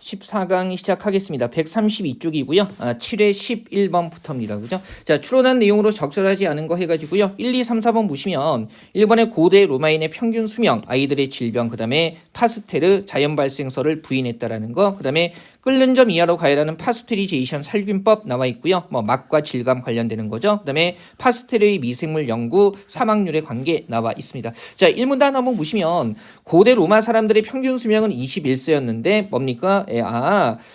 14강 시작하겠습니다. 132쪽이고요. 7회 11번부터입니다. 그죠? 자, 추론한 내용으로 적절하지 않은 거 해가지고요. 1, 2, 3, 4번 보시면 1번에 고대 로마인의 평균 수명, 아이들의 질병, 그 다음에 파스테르 자연 발생설을 부인했다라는 거, 그 다음에 끓는 점 이하로 가열하는 파스테리제이션 살균법 나와 있고요. 맛과 질감 관련되는 거죠. 그 다음에 파스테르의 미생물 연구 사망률의 관계 나와 있습니다. 자, 1문단 한번 보시면 고대 로마 사람들의 평균 수명은 21세였는데 뭡니까?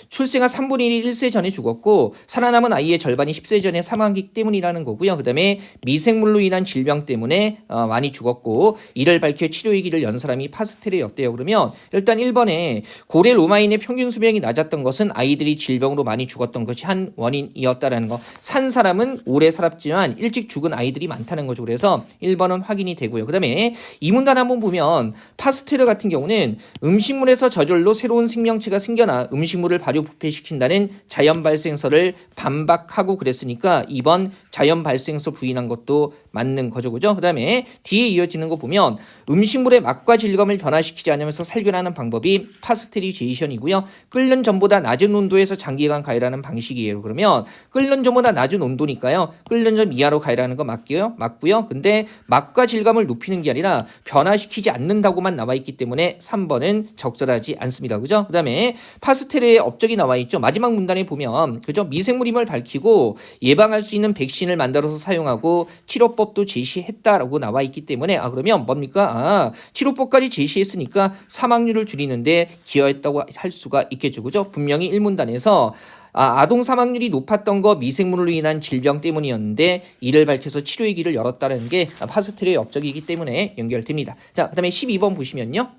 출생한 3분의 1이 1세 전에 죽었고 살아남은 아이의 절반이 10세 전에 사망하기 때문이라는 거고요. 그 다음에 미생물로 인한 질병 때문에 많이 죽었고 이를 밝혀 치료의 길을 연 사람이 파스테르였대요. 그러면 일단 1번에 고대 로마인의 평균 수명이 낮았던 것은 아이들이 질병으로 많이 죽었던 것이 한 원인이었다라는 거. 산 사람은 오래 살았지만 일찍 죽은 아이들이 많다는 거죠. 그래서 1번은 확인이 되고요. 그 다음에 이 문단 한번 보면 파스테르 같은 경우는 음식물에서 저절로 새로운 생명체가 생겨나 음식물을 발효 부패시킨다는 자연 발생설을 반박하고 그랬으니까 2번 자연 발생서 부인한 것도 맞는 거죠. 그죠? 그 다음에 뒤에 이어지는 거 보면 음식물의 맛과 질감을 변화시키지 않으면서 살균하는 방법이 파스테리제이션이고요. 끓는 전보다 낮은 온도에서 장기간 가열하는 방식이에요. 그러면 끓는 전보다 낮은 온도니까요. 끓는 점 이하로 가열하는 거 맞고요. 근데 맛과 질감을 높이는 게 아니라 변화시키지 않는다고만 나와 있기 때문에 3번은 적절하지 않습니다. 그죠? 그 다음에 파스테르의 업적이 나와 있죠. 마지막 문단에 보면 그죠? 미생물임을 밝히고 예방할 수 있는 백신을 만들어서 사용하고 치료법도 제시했다라고 나와 있기 때문에 그러면 뭡니까? 치료법까지 제시했으니까 사망률을 줄이는데 기여했다고 할 수가 있겠죠. 그죠? 분명히 1문단에서 아동 사망률이 높았던 거 미생물로 인한 질병 때문이었는데 이를 밝혀서 치료의 길을 열었다는 게 파스테르의 업적이기 때문에 연결됩니다. 자, 그다음에 12번 보시면요.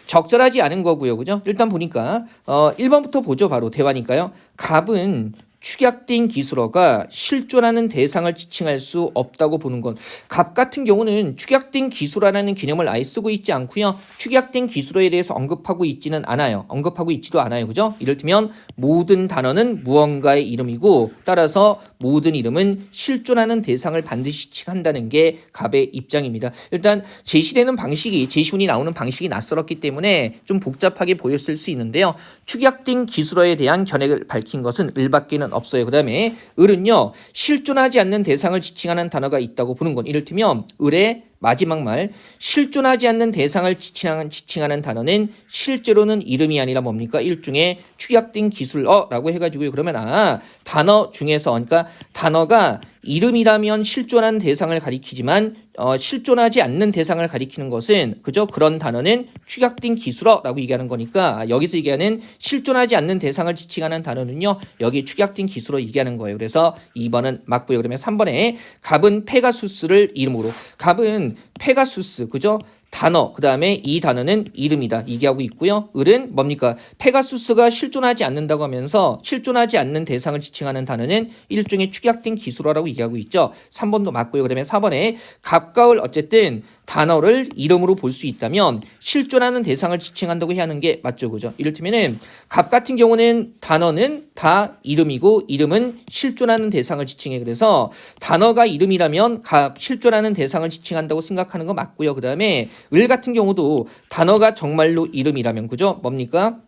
적절하지 않은 거고요. 그죠? 일단 보니까 1번부터 보죠. 바로 대화니까요. 갑은 축약된 기술어가 실존하는 대상을 지칭할 수 없다고 보는 건 갑 같은 경우는 축약된 기술어라는 개념을 아예 쓰고 있지 않고요. 축약된 기술어에 대해서 언급하고 있지도 않아요. 그죠? 이를테면 모든 단어는 무언가의 이름이고 따라서 모든 이름은 실존하는 대상을 반드시 지칭한다는 게 갑의 입장입니다. 일단 제시문이 나오는 방식이 낯설었기 때문에 좀 복잡하게 보였을 수 있는데요. 축약된 기술어에 대한 견해를 밝힌 것은 을밖에는 없어요. 그 다음에 을은요. 실존하지 않는 대상을 지칭하는 단어가 있다고 보는 건 이를테면 을의 마지막 말 실존하지 않는 대상을 지칭하는 단어는 실제로는 이름이 아니라 뭡니까? 일종의 축약된 기술어라고 해가지고요. 그러면 단어 중에서 그러니까 단어가 이름이라면 실존한 대상을 가리키지만 실존하지 않는 대상을 가리키는 것은 그저 그런 단어는 축약된 기술어라고 얘기하는 거니까 여기서 얘기하는 실존하지 않는 대상을 지칭하는 단어는요. 여기 축약된 기술어 얘기하는 거예요. 그래서 2번은 맞고요. 그러면 3번에 갑은 페가수스를 이름으로 갑은 페가수스 그죠? 단어, 그 다음에 이 단어는 이름이다. 얘기하고 있고요. 을은 뭡니까? 페가수스가 실존하지 않는다고 하면서 실존하지 않는 대상을 지칭하는 단어는 일종의 축약된 기술어라고 얘기하고 있죠. 3번도 맞고요. 그러면 4번에 갑과 을 어쨌든 단어를 이름으로 볼 수 있다면 실존하는 대상을 지칭한다고 해야 하는 게 맞죠. 그죠? 이를테면은 갑 같은 경우는 단어는 다 이름이고 이름은 실존하는 대상을 지칭해. 그래서 단어가 이름이라면 갑 실존하는 대상을 지칭한다고 생각하는 거 맞고요. 그 다음에 을 같은 경우도 단어가 정말로 이름이라면 그죠? 뭡니까?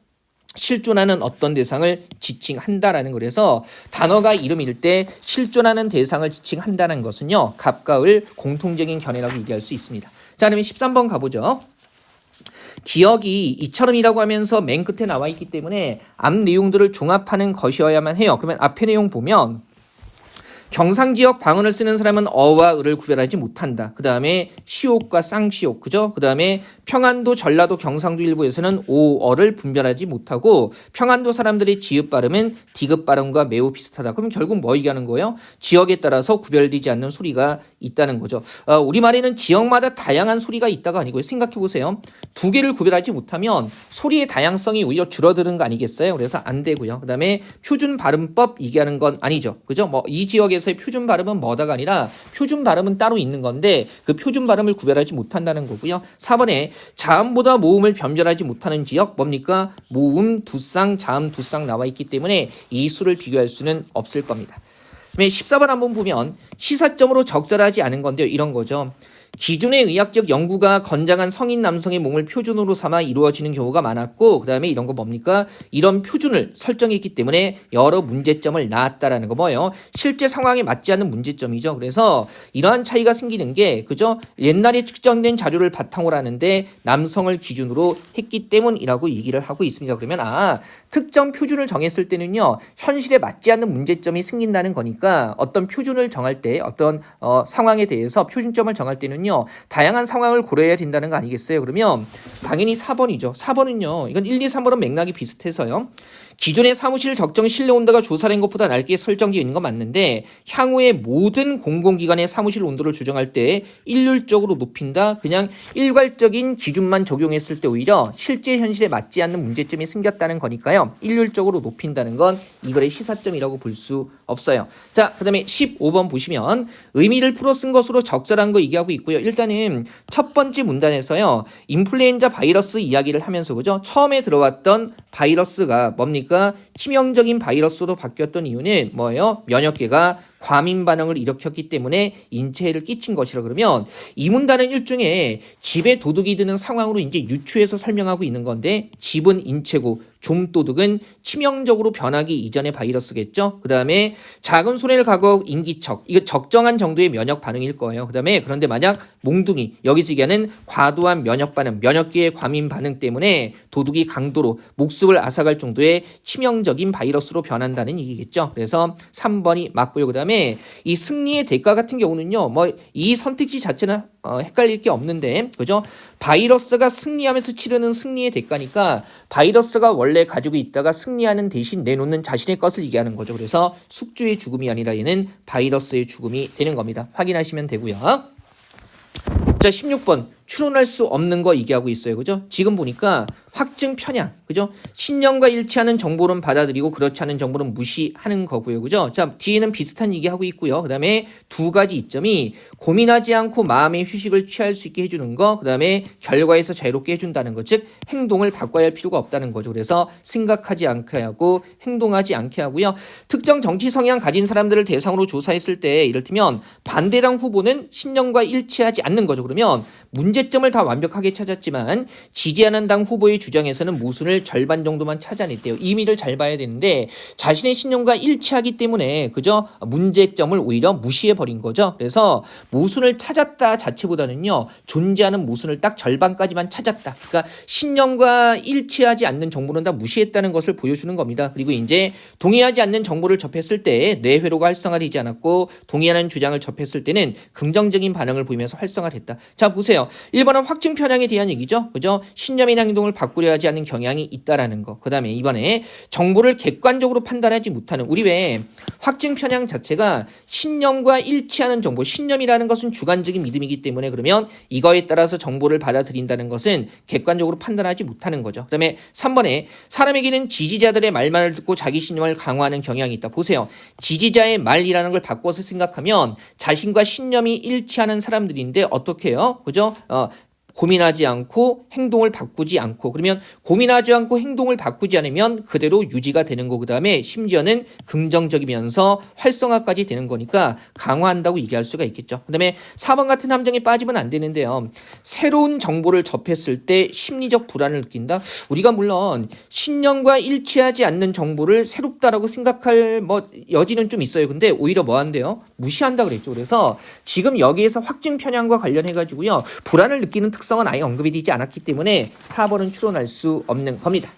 실존하는 어떤 대상을 지칭한다라는 거라서 단어가 이름일 때 실존하는 대상을 지칭한다는 것은요. 갑과 을 공통적인 견해라고 얘기할 수 있습니다. 자, 그러면 13번 가보죠. 기억이 이처럼이라고 하면서 맨 끝에 나와 있기 때문에 앞 내용들을 종합하는 것이어야만 해요. 그러면 앞에 내용 보면 경상지역 방언을 쓰는 사람은 어와 을을 구별하지 못한다. 그 다음에 시옥과 쌍시옥, 그죠? 그 다음에 평안도, 전라도, 경상도 일부에서는 오어를 분별하지 못하고 평안도 사람들의 지읒 발음은 디귿 발음과 매우 비슷하다. 그럼 결국 뭐 얘기하는 거예요? 지역에 따라서 구별되지 않는 소리가 있다는 거죠. 우리말에는 지역마다 다양한 소리가 있다가 아니고요. 생각해 보세요. 두 개를 구별하지 못하면 소리의 다양성이 오히려 줄어드는 거 아니겠어요? 그래서 안 되고요. 그 다음에 표준 발음법 얘기하는 건 아니죠. 그죠? 이 지역에서의 표준 발음은 뭐다가 아니라 표준 발음은 따로 있는 건데 그 표준 발음을 구별하지 못한다는 거고요. 4번에 자음보다 모음을 변별하지 못하는 지역 뭡니까? 모음, 두쌍, 자음, 두쌍 나와 있기 때문에 이 수를 비교할 수는 없을 겁니다. 14번 한번 보면 시사점으로 적절하지 않은 건데요. 이런 거죠. 기존의 의학적 연구가 건장한 성인 남성의 몸을 표준으로 삼아 이루어지는 경우가 많았고 그다음에 이런 거 뭡니까? 이런 표준을 설정했기 때문에 여러 문제점을 낳았다라는 거 뭐예요? 실제 상황에 맞지 않는 문제점이죠. 그래서 이러한 차이가 생기는 게 그죠? 옛날에 측정된 자료를 바탕으로 하는데 남성을 기준으로 했기 때문이라고 얘기를 하고 있습니다. 그러면 특정 표준을 정했을 때는요. 현실에 맞지 않는 문제점이 생긴다는 거니까 어떤 표준을 정할 때 어떤 상황에 대해서 표준점을 정할 때는요. 다양한 상황을 고려해야 된다는 거 아니겠어요? 그러면 당연히 4번이죠. 4번은요. 이건 1, 2, 3번은 맥락이 비슷해서요. 기존의 사무실 적정 실내 온도가 조사된 것보다 낮게 설정되어 있는 건 맞는데 향후에 모든 공공기관의 사무실 온도를 조정할 때 일률적으로 높인다. 그냥 일괄적인 기준만 적용했을 때 오히려 실제 현실에 맞지 않는 문제점이 생겼다는 거니까요. 일률적으로 높인다는 건 이거의 시사점이라고 볼 수 없어요. 자, 그 다음에 15번 보시면 의미를 풀어 쓴 것으로 적절한 거 얘기하고 있고요. 일단은 첫 번째 문단에서요. 인플루엔자 바이러스 이야기를 하면서 그죠? 처음에 들어왔던 바이러스가 뭡니까? 치명적인 바이러스로 바뀌었던 이유는 뭐예요? 면역계가 과민 반응을 일으켰기 때문에 인체해를 끼친 것이라 그러면 이 문단은 일종의 집에 도둑이 드는 상황으로 이제 유추해서 설명하고 있는 건데 집은 인체고 좀도둑은 치명적으로 변하기 이전의 바이러스겠죠. 그 다음에 작은 손해를 가고 인기척 이거 적정한 정도의 면역 반응일 거예요. 그 다음에 그런데 만약 몽둥이 여기서 얘기하는 과도한 면역 반응 면역계의 과민 반응 때문에 도둑이 강도로 목숨을 앗아갈 정도의 치명적인 바이러스로 변한다는 얘기겠죠. 그래서 3번이 맞고요. 그 다음에 이 승리의 대가 같은 경우는요. 뭐 이 선택지 자체는 헷갈릴 게 없는데 그죠? 바이러스가 승리하면서 치르는 승리의 대가니까 바이러스가 원래 가지고 있다가 승리하는 대신 내놓는 자신의 것을 얘기하는 거죠. 그래서 숙주의 죽음이 아니라 얘는 바이러스의 죽음이 되는 겁니다. 확인하시면 되고요. 자, 16번 추론할 수 없는 거 얘기하고 있어요. 그죠? 지금 보니까 확증 편향. 그죠? 신념과 일치하는 정보는 받아들이고 그렇지 않은 정보는 무시하는 거고요. 그죠? 자, 뒤에는 비슷한 얘기하고 있고요. 그다음에 두 가지 이점이 고민하지 않고 마음의 휴식을 취할 수 있게 해주는 거. 그다음에 결과에서 자유롭게 해준다는 것. 즉 행동을 바꿔야 할 필요가 없다는 거죠. 그래서 생각하지 않게 하고 행동하지 않게 하고요. 특정 정치 성향 가진 사람들을 대상으로 조사했을 때 이를테면 반대당 후보는 신념과 일치하지 않는 거죠. 그러면 문제점을 다 완벽하게 찾았지만 지지하는 당 후보의 주장에서는 모순을 절반 정도만 찾아냈대요. 의미를 잘 봐야 되는데 자신의 신념과 일치하기 때문에 그저 문제점을 오히려 무시해버린 거죠. 그래서 모순을 찾았다 자체보다는요. 존재하는 모순을 딱 절반까지만 찾았다. 그러니까 신념과 일치하지 않는 정보는 다 무시했다는 것을 보여주는 겁니다. 그리고 이제 동의하지 않는 정보를 접했을 때 뇌회로가 활성화되지 않았고 동의하는 주장을 접했을 때는 긍정적인 반응을 보이면서 활성화를 했다. 자, 보세요. 1번은 확증 편향에 대한 얘기죠. 그죠? 신념이나 행동을 바꾸려 하지 않는 경향이 있다라는 거. 그 다음에 이번에 정보를 객관적으로 판단하지 못하는 우리 왜 확증 편향 자체가 신념과 일치하는 정보. 신념이라는 것은 주관적인 믿음이기 때문에 그러면 이거에 따라서 정보를 받아들인다는 것은 객관적으로 판단하지 못하는 거죠. 그 다음에 3번에 사람에게는 지지자들의 말만을 듣고 자기 신념을 강화하는 경향이 있다. 보세요. 지지자의 말이라는 걸 바꿔서 생각하면 자신과 신념이 일치하는 사람들인데 어떻게 해요? 그죠? 고민하지 않고 행동을 바꾸지 않고 그러면 고민하지 않고 행동을 바꾸지 않으면 그대로 유지가 되는 거 그다음에 심지어는 긍정적이면서 활성화까지 되는 거니까 강화한다고 얘기할 수가 있겠죠. 그다음에 4번 같은 함정에 빠지면 안 되는데요. 새로운 정보를 접했을 때 심리적 불안을 느낀다. 우리가 물론 신념과 일치하지 않는 정보를 새롭다라고 생각할 여지는 좀 있어요. 근데 오히려 뭐 한대요? 무시한다 그랬죠. 그래서 지금 여기에서 확증 편향과 관련해 가지고요. 불안을 느끼는 특성은 아예 언급이 되지 않았기 때문에 4번은 추론할 수 없는 겁니다.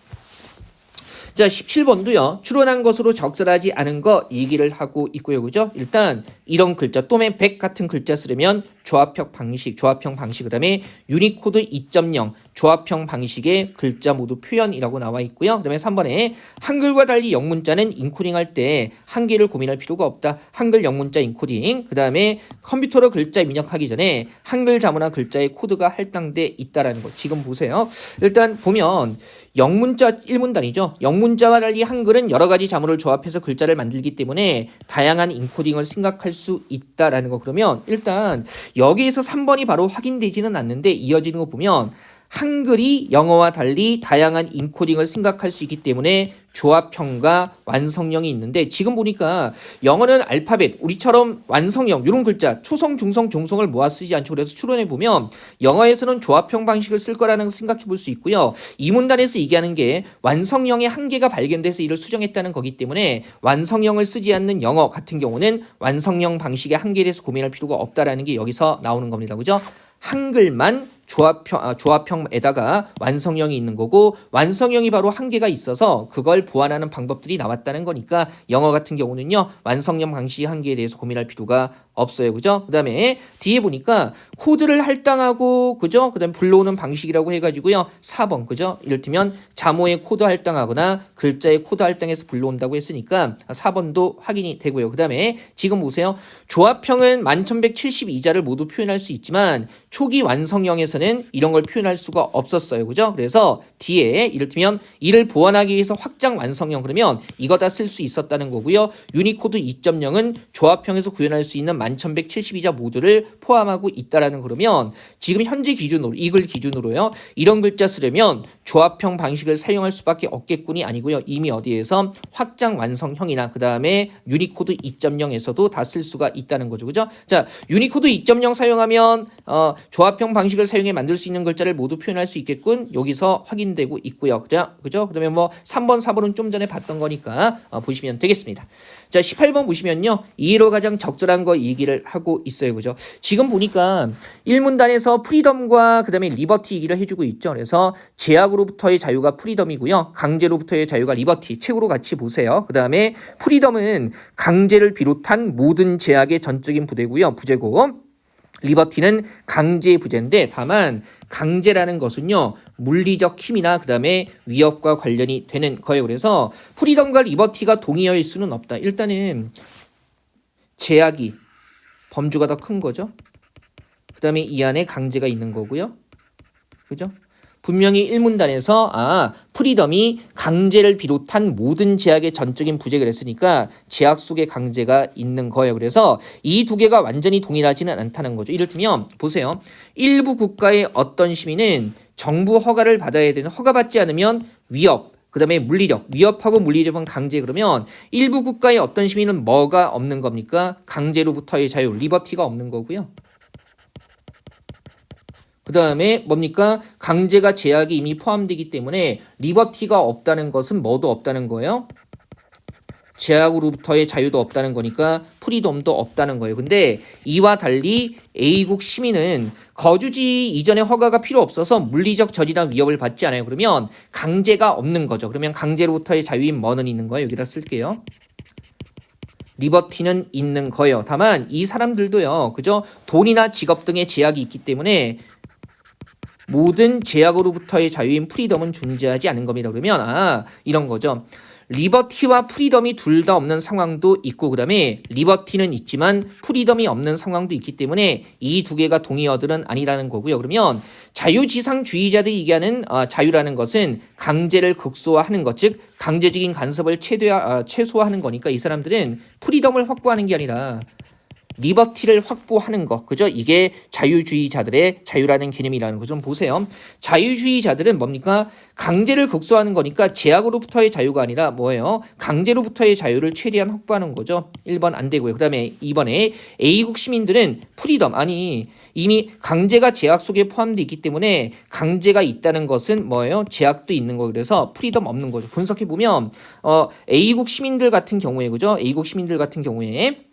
자, 17번도요. 추론한 것으로 적절하지 않은 거 얘기를 하고 있고요. 그죠? 일단 이런 글자, 또맨 100 같은 글자 쓰려면 조합형 방식, 그 다음에 유니코드 2.0 조합형 방식의 글자 모두 표현이라고 나와 있고요. 그 다음에 3번에 한글과 달리 영문자는 인코딩할 때 한계를 고민할 필요가 없다. 한글 영문자 인코딩. 그 다음에 컴퓨터로 글자 입력하기 전에 한글 자문화 글자의 코드가 할당돼 있다라는 거. 지금 보세요. 일단 보면 영문자 1문단이죠. 영문자와 달리 한글은 여러 가지 자문을 조합해서 글자를 만들기 때문에 다양한 인코딩을 생각할 수 있다라는 거. 그러면 일단 여기에서 3번이 바로 확인되지는 않는데 이어지는 거 보면 한글이 영어와 달리 다양한 인코딩을 생각할 수 있기 때문에 조합형과 완성형이 있는데 지금 보니까 영어는 알파벳 우리처럼 완성형 이런 글자 초성 중성 종성을 모아 쓰지 않죠. 그래서 추론해 보면 영어에서는 조합형 방식을 쓸 거라는 생각해 볼 수 있고요. 이 문단에서 얘기하는 게 완성형의 한계가 발견돼서 이를 수정했다는 거기 때문에 완성형을 쓰지 않는 영어 같은 경우는 완성형 방식의 한계에 대해서 고민할 필요가 없다라는 게 여기서 나오는 겁니다. 그죠? 한글만 조합형에다가 완성형이 있는 거고 완성형이 바로 한계가 있어서 그걸 보완하는 방법들이 나왔다는 거니까 영어 같은 경우는요 완성형 방식의 한계에 대해서 고민할 필요가 없어요. 그죠? 그 다음에 뒤에 보니까 코드를 할당하고 그죠? 그 다음에 불러오는 방식이라고 해가지고요 4번 그죠? 이를테면 자모의 코드 할당하거나 글자의 코드 할당해서 불러온다고 했으니까 4번도 확인이 되고요. 그 다음에 지금 보세요. 조합형은 1172자를 모두 표현할 수 있지만 초기 완성형에서는 이런 걸 표현할 수가 없었어요. 그죠? 그래서 뒤에 이를테면 이를 보완하기 위해서 확장 완성형 그러면 이거 다 쓸 수 있었다는 거고요. 유니코드 2.0은 조합형에서 구현할 수 있는 1172자 모두를 포함하고 있다라는 그러면 지금 현재 기준으로 이 글 기준으로요. 이런 글자 쓰려면 조합형 방식을 사용할 수밖에 없겠군이 아니고요. 이미 어디에서 확장 완성형이나 그 다음에 유니코드 2.0에서도 다 쓸 수가 있다는 거죠. 그죠? 자, 유니코드 2.0 사용하면 조합형 방식을 사용해 만들 수 있는 글자를 모두 표현할 수 있겠군. 여기서 확인되고 있고요. 그죠? 그다음에 뭐 3번, 4번은 좀 전에 봤던 거니까 보시면 되겠습니다. 자, 18번 보시면요. 이해로 가장 적절한 거 얘기를 하고 있어요. 그죠? 지금 보니까 1문단에서 프리덤과 그다음에 리버티 얘기를 해주고 있죠. 그래서 제약으로부터의 자유가 프리덤이고요. 강제로부터의 자유가 리버티. 책으로 같이 보세요. 그다음에 프리덤은 강제를 비롯한 모든 제약의 전적인 부재고 리버티는 강제의 부재인데 다만 강제라는 것은요 물리적 힘이나 그 다음에 위협과 관련이 되는 거예요. 그래서 프리덤과 리버티가 동의어일 수는 없다. 일단은 제약이 범주가 더 큰 거죠. 그 다음에 이 안에 강제가 있는 거고요. 그죠? 분명히 1문단에서 프리덤이 강제를 비롯한 모든 제약의 전적인 부재를 했으니까 제약 속에 강제가 있는 거예요. 그래서 이 두 개가 완전히 동일하지는 않다는 거죠. 이를테면 보세요. 일부 국가의 어떤 시민은 정부 허가를 받아야 되는 허가받지 않으면 위협 그 다음에 물리력, 위협하고 물리력은 강제 그러면 일부 국가의 어떤 시민은 뭐가 없는 겁니까? 강제로부터의 자유, 리버티가 없는 거고요. 그 다음에 뭡니까? 강제가 제약이 이미 포함되기 때문에 리버티가 없다는 것은 뭐도 없다는 거예요? 제약으로부터의 자유도 없다는 거니까 프리덤도 없다는 거예요. 근데 이와 달리 A국 시민은 거주지 이전에 허가가 필요 없어서 물리적 저지나 위협을 받지 않아요. 그러면 강제가 없는 거죠. 그러면 강제로부터의 자유인 뭐는 있는 거예요? 여기다 쓸게요. 리버티는 있는 거예요. 다만 이 사람들도요. 그죠? 돈이나 직업 등의 제약이 있기 때문에 모든 제약으로부터의 자유인 프리덤은 존재하지 않는 겁니다. 그러면 이런 거죠. 리버티와 프리덤이 둘 다 없는 상황도 있고 그 다음에 리버티는 있지만 프리덤이 없는 상황도 있기 때문에 이 두 개가 동의어들은 아니라는 거고요. 그러면 자유지상주의자들이 얘기하는 자유라는 것은 강제를 극소화하는 것, 즉 강제적인 간섭을 최소화하는 거니까 이 사람들은 프리덤을 확보하는 게 아니라 리버티를 확보하는 것. 그죠? 이게 자유주의자들의 자유라는 개념이라는 거 좀 보세요. 자유주의자들은 뭡니까? 강제를 극소화하는 거니까 제약으로부터의 자유가 아니라 뭐예요? 강제로부터의 자유를 최대한 확보하는 거죠. 1번 안 되고요. 그 다음에 2번에 A국 시민들은 프리덤, 이미 강제가 제약 속에 포함되어 있기 때문에 강제가 있다는 것은 뭐예요? 제약도 있는 거. 그래서 프리덤 없는 거죠. 분석해 보면 A국 시민들 같은 경우에 그죠? A국 시민들 같은 경우에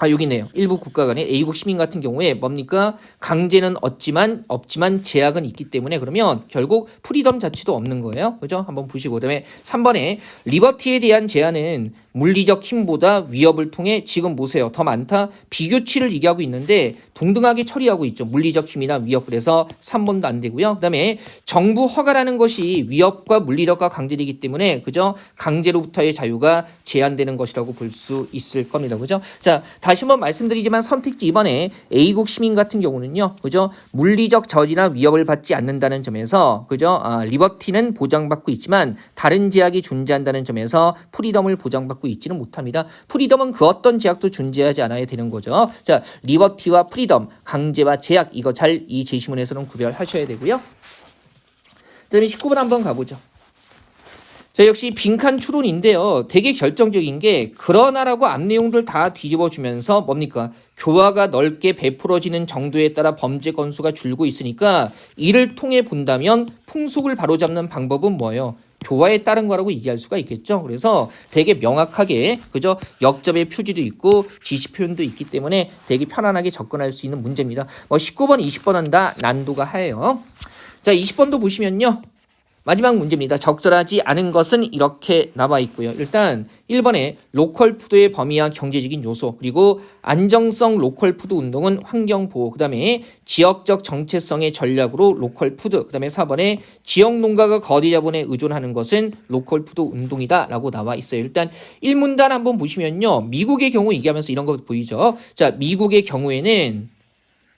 여기 있네요. 일부 국가 간의 A국 시민 같은 경우에 뭡니까? 강제는 없지만 제약은 있기 때문에 그러면 결국 프리덤 자체도 없는 거예요. 그죠? 한번 보시고 그다음에 3번에 리버티에 대한 제한은 물리적 힘보다 위협을 통해 지금 보세요. 더 많다. 비교치를 얘기하고 있는데 동등하게 처리하고 있죠. 물리적 힘이나 위협. 그래서 3번도 안 되고요. 그다음에 정부 허가라는 것이 위협과 물리력과 강제이기 때문에 그죠? 강제로부터의 자유가 제한되는 것이라고 볼 수 있을 겁니다. 그죠? 자, 다시 한번 말씀드리지만 선택지 2번에 A국 시민 같은 경우는요. 그죠? 물리적 저지나 위협을 받지 않는다는 점에서 그죠? 리버티는 보장받고 있지만 다른 제약이 존재한다는 점에서 프리덤을 보장받고 있지는 못합니다. 프리덤은 그 어떤 제약도 존재하지 않아야 되는 거죠. 자, 리버티와 프리덤, 강제와 제약 이거 잘 이 제시문에서는 구별하셔야 되고요. 그다음에 19번 한번 가보죠. 자, 역시 빈칸 추론인데요. 되게 결정적인 게 그러나라고 앞 내용들 다 뒤집어주면서 뭡니까? 교화가 넓게 베풀어지는 정도에 따라 범죄 건수가 줄고 있으니까 이를 통해 본다면 풍속을 바로잡는 방법은 뭐예요? 교화에 따른 거라고 얘기할 수가 있겠죠. 그래서 되게 명확하게 그죠? 역접의 표지도 있고 지시 표현도 있기 때문에 되게 편안하게 접근할 수 있는 문제입니다. 19번, 20번은 다 난도가 하예요. 자, 20번도 보시면요. 마지막 문제입니다. 적절하지 않은 것은 이렇게 나와 있고요. 일단 1번에 로컬 푸드의 범위와 경제적인 요소, 그리고 안정성 로컬 푸드 운동은 환경보호, 그 다음에 지역적 정체성의 전략으로 로컬 푸드, 그 다음에 4번에 지역 농가가 거대 자본에 의존하는 것은 로컬 푸드 운동이다 라고 나와 있어요. 일단 1문단 한번 보시면요. 미국의 경우 얘기하면서 이런 거 보이죠. 자, 미국의 경우에는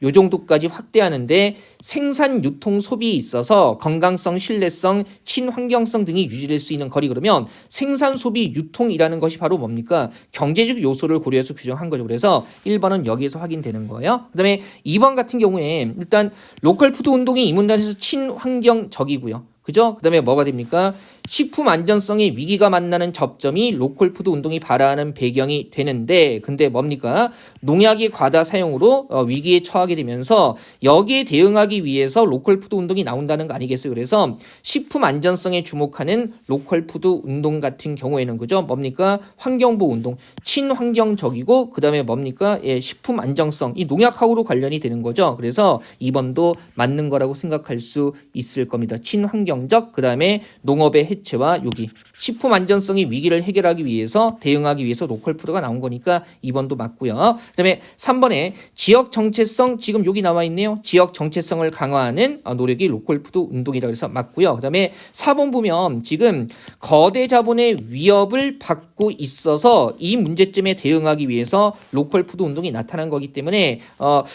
요 정도까지 확대하는데 생산, 유통, 소비에 있어서 건강성, 신뢰성, 친환경성 등이 유지될 수 있는 거리 그러면 생산, 소비, 유통이라는 것이 바로 뭡니까? 경제적 요소를 고려해서 규정한 거죠. 그래서 1번은 여기에서 확인되는 거예요. 그 다음에 2번 같은 경우에 일단 로컬 푸드 운동이 이 문단에서 친환경적이고요. 그죠? 그 다음에 뭐가 됩니까? 식품 안전성의 위기가 만나는 접점이 로컬 푸드 운동이 발화하는 배경이 되는데 근데 뭡니까? 농약의 과다 사용으로 위기에 처하게 되면서 여기에 대응하기 위해서 로컬 푸드 운동이 나온다는 거 아니겠어요? 그래서 식품 안전성에 주목하는 로컬 푸드 운동 같은 경우에는 그죠? 뭡니까? 환경보호 운동, 친환경적이고 그다음에 뭡니까? 예, 식품 안정성, 이 농약하고로 관련이 되는 거죠. 그래서 2번도 맞는 거라고 생각할 수 있을 겁니다. 친환경적, 그다음에 농업의 해체와 여기 식품 안전성의 위기를 해결하기 위해서 대응하기 위해서 로컬 푸드가 나온 거니까 2번도 맞고요. 그다음에 3번에 지역 정체성, 지금 여기 나와 있네요. 지역 정체성을 강화하는 노력이 로컬 푸드 운동이라고 해서 맞고요. 그다음에 4번 보면 지금 거대 자본의 위협을 받고 있어서 이 문제점에 대응하기 위해서 로컬 푸드 운동이 나타난 거기 때문에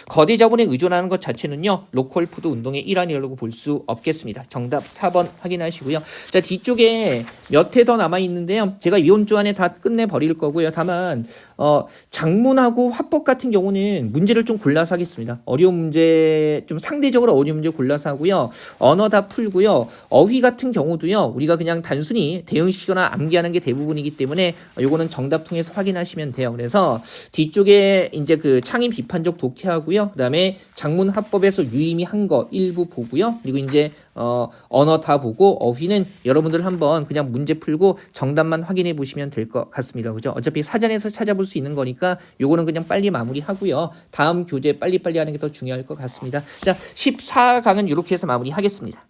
거대 자본에 의존하는 것 자체는요. 로컬 푸드 운동의 일환이라고 볼 수 없겠습니다. 정답 4번 확인하시고요. 자, 뒤쪽에 몇 회 더 남아 있는데요. 제가 이번 주 안에 다 끝내 버릴 거고요. 다만 작문하고 화법 같은 경우는 문제를 좀 골라서 하겠습니다. 어려운 문제, 좀 상대적으로 어려운 문제 골라서 하고요. 언어 다 풀고요. 어휘 같은 경우도요. 우리가 그냥 단순히 대응시키거나 암기하는 게 대부분이기 때문에 요거는 정답 통해서 확인하시면 돼요. 그래서 뒤쪽에 이제 그 창의 비판적 독해하고요. 그다음에 작문 화법에서 유의미 한 거 일부 보고요. 그리고 이제 언어 다 보고 어휘는 여러분들 한번 그냥 문제 풀고 정답만 확인해 보시면 될 것 같습니다. 그죠? 어차피 사전에서 찾아볼 수 있는 거니까 요거는 그냥 빨리 마무리하고요. 다음 교재 빨리빨리 하는 게 더 중요할 것 같습니다. 자, 14강은 이렇게 해서 마무리하겠습니다.